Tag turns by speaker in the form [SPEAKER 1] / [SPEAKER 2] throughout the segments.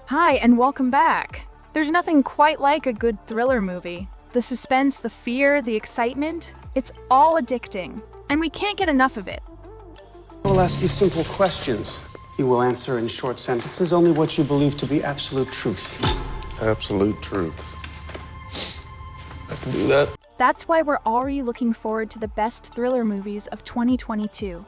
[SPEAKER 1] Hi, and welcome back. There's nothing quite like a good thriller movie. The suspense, the fear, the excitement, it's all addicting, and we can't get enough of it.
[SPEAKER 2] I will ask you simple questions. You will answer in short sentences only what you believe to be absolute truth.
[SPEAKER 3] Absolute truth. I can do that.
[SPEAKER 1] That's why we're already looking forward to the best thriller movies of 2022.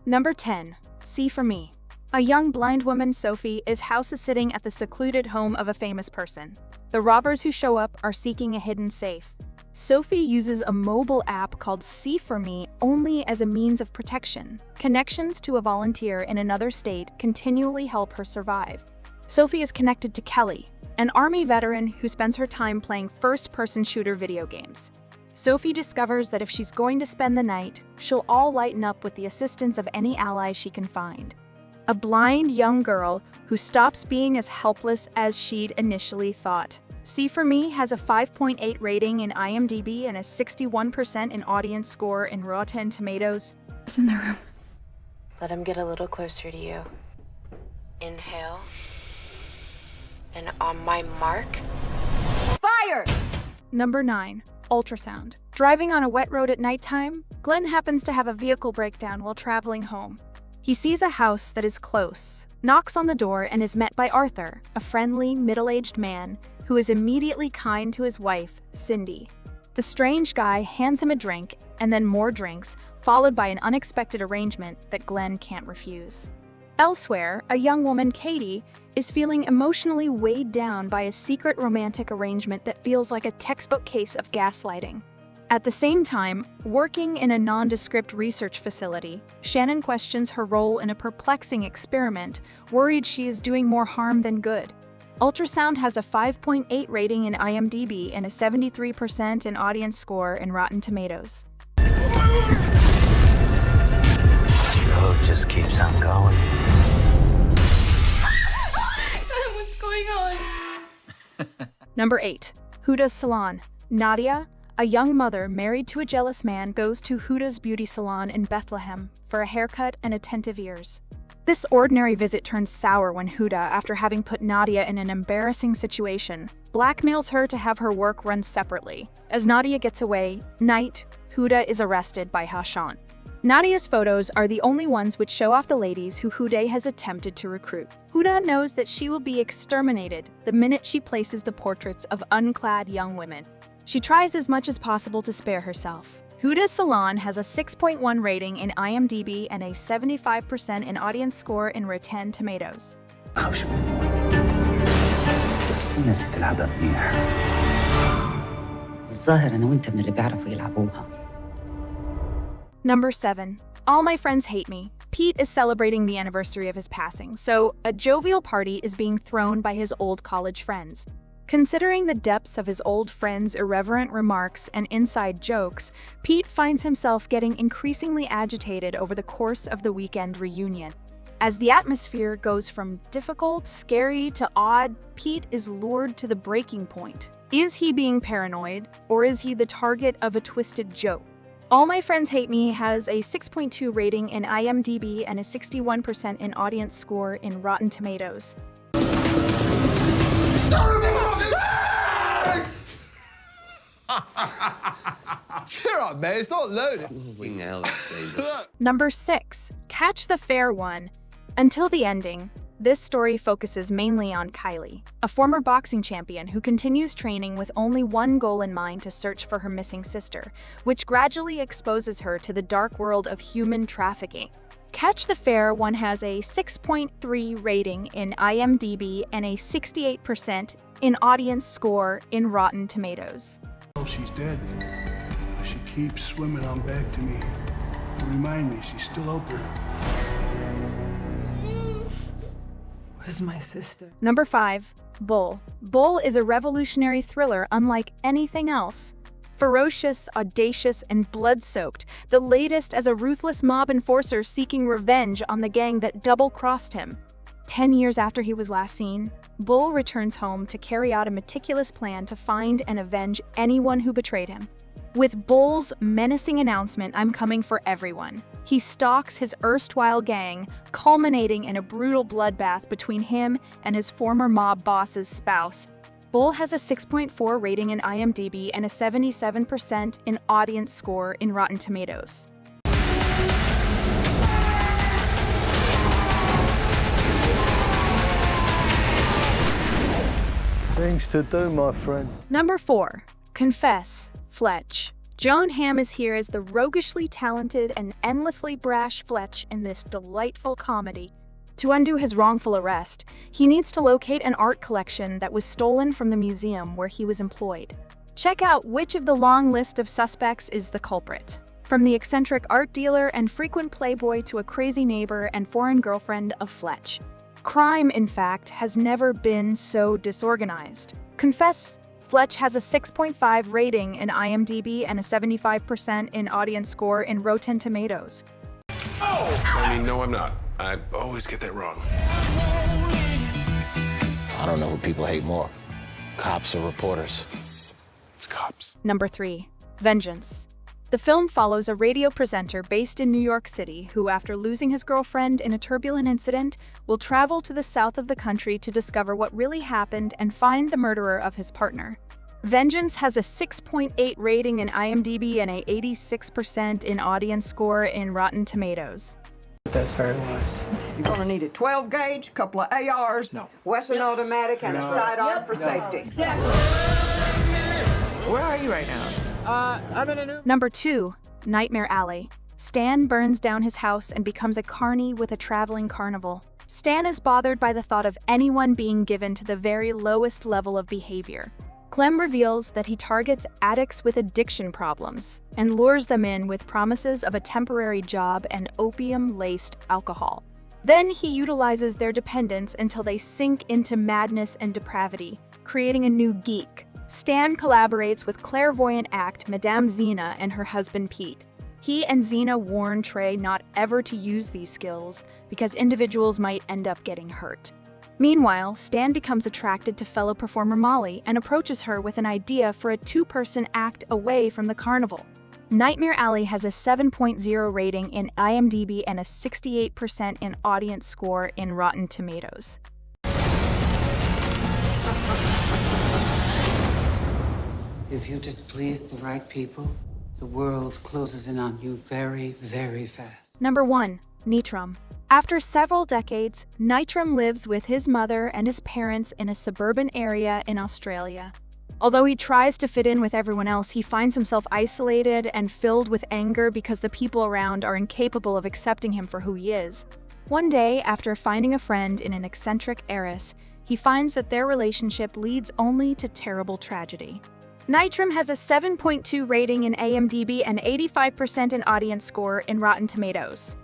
[SPEAKER 1] Number 10, See For Me. A young blind woman, Sophie, is house-sitting at the secluded home of a famous person. The robbers who show up are seeking a hidden safe. Sophie uses a mobile app called See For Me only as a means of protection. Connections to a volunteer in another state continually help her survive. Sophie is connected to Kelly, an Army veteran who spends her time playing first-person shooter video games. Sophie discovers that if she's going to spend the night, she'll all lighten up with the assistance of any ally she can find. A blind young girl who stops being as helpless as she'd initially thought. See For Me has a 5.8 rating in IMDb and a 61% in audience score in Rotten Tomatoes.
[SPEAKER 4] It's in the room.
[SPEAKER 5] Let him get a little closer to you. Inhale. And on my mark, fire!
[SPEAKER 1] Number 9, Ultrasound. Driving on a wet road at nighttime, Glenn happens to have a vehicle breakdown while traveling home. He sees a house that is close, knocks on the door, and is met by Arthur, a friendly, middle-aged man who is immediately kind to his wife, Cindy. The strange guy hands him a drink, and then more drinks, followed by an unexpected arrangement that Glenn can't refuse. Elsewhere, a young woman, Katie, is feeling emotionally weighed down by a secret romantic arrangement that feels like a textbook case of gaslighting. At the same time, working in a nondescript research facility, Shannon questions her role in a perplexing experiment, worried she is doing more harm than good. Ultrasound has a 5.8 rating in IMDb and a 73% in audience score in Rotten Tomatoes.
[SPEAKER 6] Your hook just keeps on going.
[SPEAKER 4] What's going on?
[SPEAKER 1] Number 8, Huda's Salon. Nadia, a young mother married to a jealous man, goes to Huda's beauty salon in Bethlehem for a haircut and attentive ears. This ordinary visit turns sour when Huda, after having put Nadia in an embarrassing situation, blackmails her to have her work run separately. As Nadia gets away, Huda is arrested by Hashan. Nadia's photos are the only ones which show off the ladies who Huda has attempted to recruit. Huda knows that she will be exterminated the minute she places the portraits of unclad young women. She tries as much as possible to spare herself. Huda's Salon has a 6.1 rating in IMDb and a 75% in audience score in Rotten Tomatoes.
[SPEAKER 7] بخافش من الموت بس في ناس بتلعبها منيح.
[SPEAKER 8] الظاهر أنا وأنت من اللي بيعرفوا يلعبوها.
[SPEAKER 1] Number 7, All My Friends Hate Me. Pete is celebrating the anniversary of his passing, so a jovial party is being thrown by his old college friends. Considering the depths of his old friends' irreverent remarks and inside jokes, Pete finds himself getting increasingly agitated over the course of the weekend reunion. As the atmosphere goes from difficult, scary to odd, Pete is lured to the breaking point. Is he being paranoid, or is he the target of a twisted joke? All My Friends Hate Me has a 6.2 rating in IMDb and a 61% in audience score in Rotten Tomatoes.
[SPEAKER 9] Cheer up, man. It's not loaded.
[SPEAKER 1] Number 6, Catch the Fair One. Until the ending, this story focuses mainly on Kylie, a former boxing champion who continues training with only one goal in mind: to search for her missing sister, which gradually exposes her to the dark world of human trafficking. Catch the Fair One has a 6.3 rating in IMDb and a 68% in audience score in Rotten Tomatoes.
[SPEAKER 10] Oh, she's dead. But she keeps swimming on back to me. To remind me she's still out there.
[SPEAKER 4] Where's my sister?
[SPEAKER 1] Number 5, Bull. Bull is a revolutionary thriller unlike anything else. Ferocious, audacious, and blood-soaked, the latest as a ruthless mob enforcer seeking revenge on the gang that double-crossed him. 10 years after he was last seen, Bull returns home to carry out a meticulous plan to find and avenge anyone who betrayed him. With Bull's menacing announcement, "I'm coming for everyone," he stalks his erstwhile gang, culminating in a brutal bloodbath between him and his former mob boss's spouse. Bull has a 6.4 rating in IMDb and a 77% in audience score in Rotten Tomatoes.
[SPEAKER 9] Things to do, my friend.
[SPEAKER 1] Number 4. Confess, Fletch. John Hamm is here as the roguishly talented and endlessly brash Fletch in this delightful comedy. To undo his wrongful arrest, he needs to locate an art collection that was stolen from the museum where he was employed. Check out which of the long list of suspects is the culprit. From the eccentric art dealer and frequent playboy to a crazy neighbor and foreign girlfriend of Fletch. Crime, in fact, has never been so disorganized. Confess, Fletch has a 6.5 rating in IMDb and a 75% in audience score in Rotten Tomatoes.
[SPEAKER 3] No, I'm not. I always get that wrong.
[SPEAKER 7] I don't know who people hate more, cops or reporters.
[SPEAKER 3] It's cops.
[SPEAKER 1] Number 3. Vengeance. The film follows a radio presenter based in New York City who, after losing his girlfriend in a turbulent incident, will travel to the south of the country to discover what really happened and find the murderer of his partner. Vengeance has a 6.8 rating in IMDb and a 86% in audience score in Rotten Tomatoes.
[SPEAKER 9] That's very wise.
[SPEAKER 11] You're gonna need a 12 gauge, couple of ARs, Western automatic, and a sidearm for safety. Where are you right now?
[SPEAKER 9] I'm in a new...
[SPEAKER 1] Number 2. Nightmare Alley. Stan burns down his house and becomes a carny with a traveling carnival. Stan is bothered by the thought of anyone being given to the very lowest level of behavior. Clem reveals that he targets addicts with addiction problems and lures them in with promises of a temporary job and opium-laced alcohol. Then he utilizes their dependence until they sink into madness and depravity, creating a new geek. Stan collaborates with clairvoyant act Madame Zena and her husband Pete. He and Zena warn Trey not ever to use these skills because individuals might end up getting hurt. Meanwhile, Stan becomes attracted to fellow performer Molly and approaches her with an idea for a 2-person act away from the carnival. Nightmare Alley has a 7.0 rating in IMDb and a 68% in audience score in Rotten Tomatoes.
[SPEAKER 8] If you displease the right people, the world closes in on you very, very fast.
[SPEAKER 1] Number 1. Nitram. After several decades, Nitram lives with his mother and his parents in a suburban area in Australia. Although he tries to fit in with everyone else, he finds himself isolated and filled with anger because the people around are incapable of accepting him for who he is. One day, after finding a friend in an eccentric heiress, he finds that their relationship leads only to terrible tragedy. Nitram has a 7.2 rating in IMDb and 85% in audience score in Rotten Tomatoes.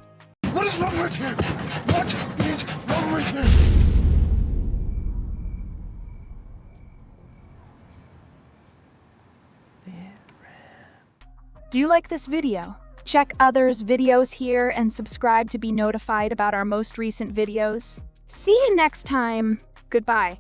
[SPEAKER 9] What is wrong with you? What is wrong with you?
[SPEAKER 1] Do you like this video? Check others' videos here and subscribe to be notified about our most recent videos. See you next time. Goodbye.